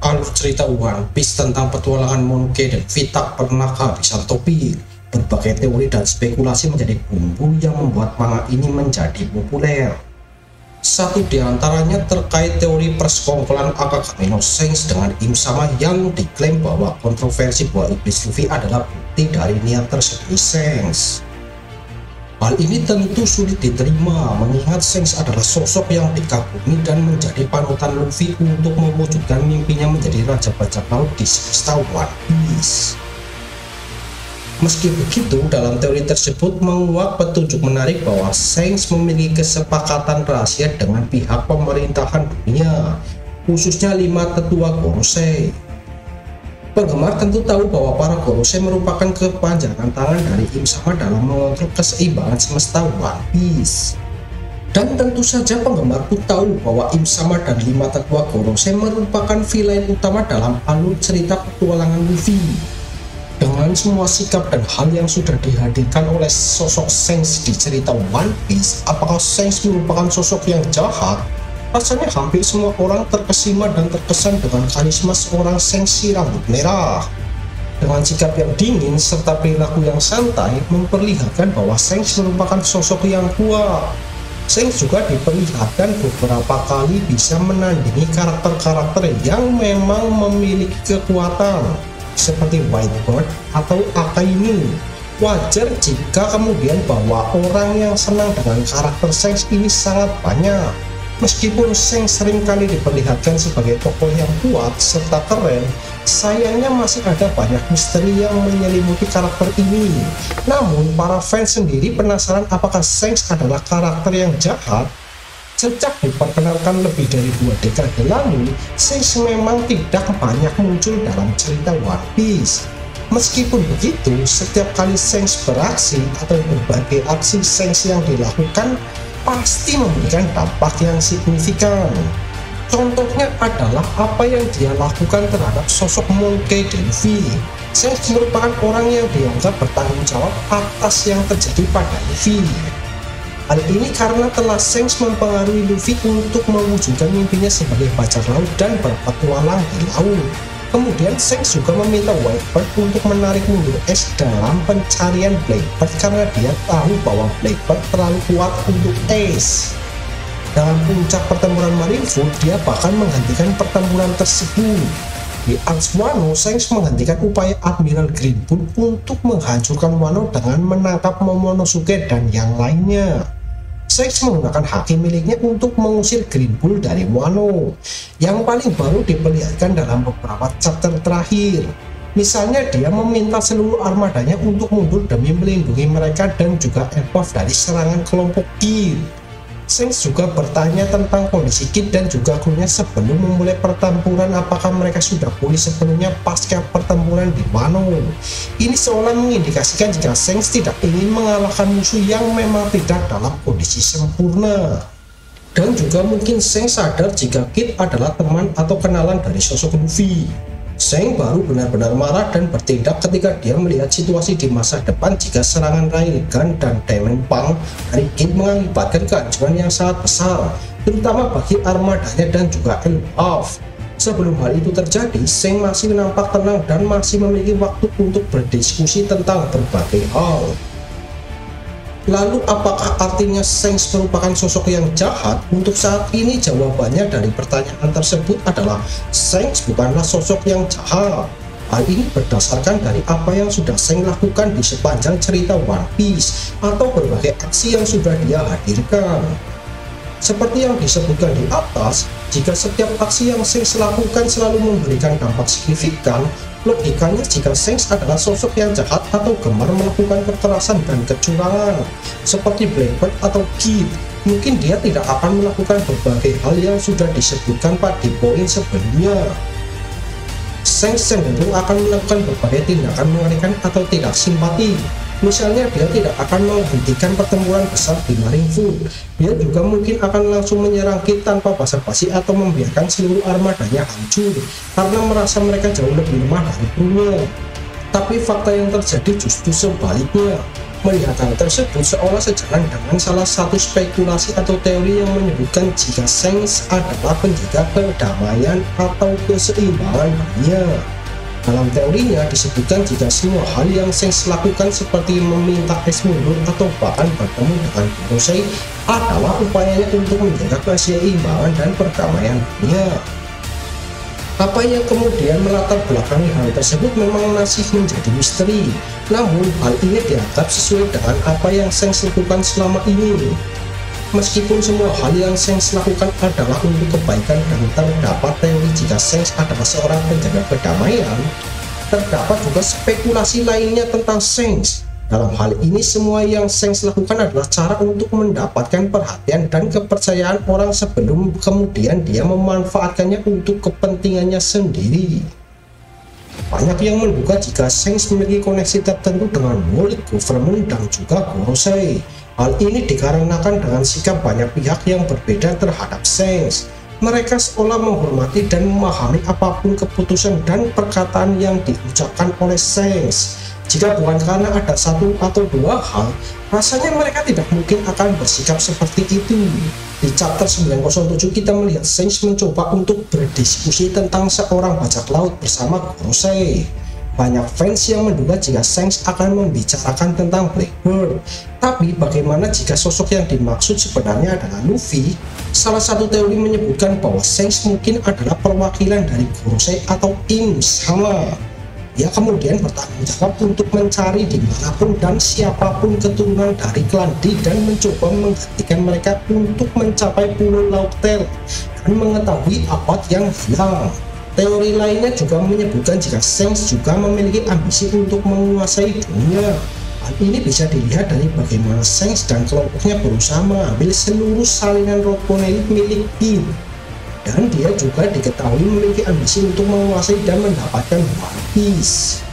alur cerita One Piece tentang petualangan Monkey dan Vitak pernah kehabisan topik. Berbagai teori dan spekulasi menjadi bumbu yang membuat manga ini menjadi populer. Satu di antaranya terkait teori persekongkolan Akagami no Shanks dengan Im-sama yang diklaim bahwa kontroversi buah iblis Luffy adalah bukti dari niat tersembunyi Shanks. Hal ini tentu sulit diterima mengingat Shanks adalah sosok yang dikagumi dan menjadi panutan Luffy untuk mewujudkan mimpinya menjadi raja bajak laut di semesta One Piece. Meski begitu, dalam teori tersebut menguak petunjuk menarik bahwa Shanks memiliki kesepakatan rahasia dengan pihak pemerintahan dunia, khususnya 5 tetua Gorosei. Penggemar tentu tahu bahwa para Gorosei merupakan kepanjangan tangan dari Im-sama dalam mengontrol keseimbangan semesta One Piece. Dan tentu saja penggemar pun tahu bahwa Im-sama dan 5 tetua Gorosei merupakan villain utama dalam alur cerita petualangan Luffy. Dengan semua sikap dan hal yang sudah dihadirkan oleh sosok Shanks di cerita One Piece, apakah Shanks merupakan sosok yang jahat? Rasanya hampir semua orang terkesima dan terkesan dengan karisma seorang Shanks si rambut merah. Dengan sikap yang dingin serta perilaku yang santai memperlihatkan bahwa Shanks merupakan sosok yang kuat. Shanks juga diperlihatkan beberapa kali bisa menandingi karakter-karakter yang memang memiliki kekuatan, seperti Whitebird atau Akainu. Wajar jika kemudian bahwa orang yang senang dengan karakter Shanks ini sangat banyak. Meskipun Shanks seringkali diperlihatkan sebagai tokoh yang kuat serta keren, sayangnya masih ada banyak misteri yang menyelimuti karakter ini. Namun, para fans sendiri penasaran apakah Shanks adalah karakter yang jahat? Sejak diperkenalkan lebih dari 2 dekade lalu, Shanks memang tidak banyak muncul dalam cerita One Piece. Meskipun begitu, setiap kali Shanks beraksi atau berbagai aksi Shanks yang dilakukan pasti memberikan dampak yang signifikan. Contohnya adalah apa yang dia lakukan terhadap sosok Monkey D. Luffy. Shanks merupakan orang yang dianggap bertanggung jawab atas yang terjadi pada Luffy. Hal ini karena telah Shanks mempengaruhi Luffy untuk mewujudkan mimpinya sebagai bajak laut dan berpetualang di laut. Kemudian Shanks juga meminta Whitebird untuk menarik mundur Ace dalam pencarian Blackbird karena dia tahu bahwa Blackbird terlalu kuat untuk Ace. Dalam puncak pertempuran Marineford, dia bahkan menghentikan pertempuran tersebut. Di Arcs Wano, Shanks menghentikan upaya Admiral Greenbull untuk menghancurkan Wano dengan menangkap Momonosuke dan yang lainnya. Shanks menggunakan haki miliknya untuk mengusir Greenbull dari Wano. Yang paling baru diperlihatkan dalam beberapa chapter terakhir. Misalnya dia meminta seluruh armadanya untuk mundur demi melindungi mereka dan juga evakuasi dari serangan kelompok Kid. Shanks juga bertanya tentang kondisi Kid dan juga krunya sebelum memulai pertempuran, apakah mereka sudah pulih sepenuhnya pasca pertempuran di Wano. Ini seolah mengindikasikan jika Shanks tidak ingin mengalahkan musuh yang memang tidak dalam kondisi sempurna. Dan juga mungkin Shanks sadar jika Kid adalah teman atau kenalan dari sosok Luffy. Shanks baru benar-benar marah dan bertindak ketika dia melihat situasi di masa depan jika serangan Railgun dan Diamond Pang dari Kid mengakibatkan kehancuran yang sangat besar, terutama bagi armadanya dan juga Elbaf. Sebelum hal itu terjadi, Shanks masih nampak tenang dan masih memiliki waktu untuk berdiskusi tentang berbagai hal. Lalu apakah artinya Shanks merupakan sosok yang jahat? Untuk saat ini jawabannya dari pertanyaan tersebut adalah Shanks bukanlah sosok yang jahat. Hal ini berdasarkan dari apa yang sudah Shanks lakukan di sepanjang cerita One Piece atau berbagai aksi yang sudah dia hadirkan. Seperti yang disebutkan di atas, jika setiap aksi yang Shanks lakukan selalu memberikan dampak signifikan, logikanya jika Shanks adalah sosok yang jahat atau gemar melakukan kekerasan dan kecurangan, seperti Blackbird atau Kid, mungkin dia tidak akan melakukan berbagai hal yang sudah disebutkan di poin sebelumnya. Shanks cenderung akan melakukan berbagai tindakan mengerikan atau tidak simpati. Misalnya dia tidak akan menghentikan pertempuran besar di Marineford. Dia juga mungkin akan langsung menyerang Kid tanpa basa-basi atau membiarkan seluruh armadanya hancur karena merasa mereka jauh lebih lemah dari krunya. Tapi fakta yang terjadi justru sebaliknya. Melihat hal tersebut seolah sejalan dengan salah satu spekulasi atau teori yang menyebutkan jika Shanks adalah penjaga perdamaian atau keseimbangan dunia. Dalam teorinya disebutkan jika semua hal yang Shanks lakukan seperti meminta es mundur atau bahkan bertemu dengan Gorosei adalah upayanya untuk menjaga keseimbangan dan perdamaian dunia. Apa yang kemudian melatar belakangi hal tersebut memang masih menjadi misteri. Namun hal ini dianggap sesuai dengan apa yang Shanks lakukan selama ini. Meskipun semua hal yang Shanks lakukan adalah untuk kebaikan dan terdapat teori jika Shanks adalah seorang penjaga perdamaian, terdapat juga spekulasi lainnya tentang Shanks. Dalam hal ini semua yang Shanks lakukan adalah cara untuk mendapatkan perhatian dan kepercayaan orang sebelum kemudian dia memanfaatkannya untuk kepentingannya sendiri. Banyak yang menduga jika Shanks memiliki koneksi tertentu dengan World Government dan juga Gorosei. Hal ini dikarenakan dengan sikap banyak pihak yang berbeda terhadap Shanks. Mereka seolah menghormati dan memahami apapun keputusan dan perkataan yang diucapkan oleh Shanks. Jika bukan karena ada satu atau dua hal, rasanya mereka tidak mungkin akan bersikap seperti itu. Di chapter 907 kita melihat Shanks mencoba untuk berdiskusi tentang seorang bajak laut bersama Gorosei. Banyak fans yang menduga jika Shanks akan membicarakan tentang Blackbird. Tapi bagaimana jika sosok yang dimaksud sebenarnya adalah Luffy? Salah satu teori menyebutkan bahwa Shanks mungkin adalah perwakilan dari Gorosei atau Im Sama. Dia kemudian bertanggung jawab untuk mencari dimanapun dan siapapun keturunan dari klan D dan mencoba menggantikan mereka untuk mencapai Pulau Laurel dan mengetahui apa yang hilang. Teori lainnya juga menyebutkan jika Shanks juga memiliki ambisi untuk menguasai dunia. Hal ini bisa dilihat dari bagaimana Shanks dan kelompoknya berusaha mengambil seluruh salinan Road milik Kim. Dan dia juga diketahui memiliki ambisi untuk menguasai dan mendapatkan One Piece.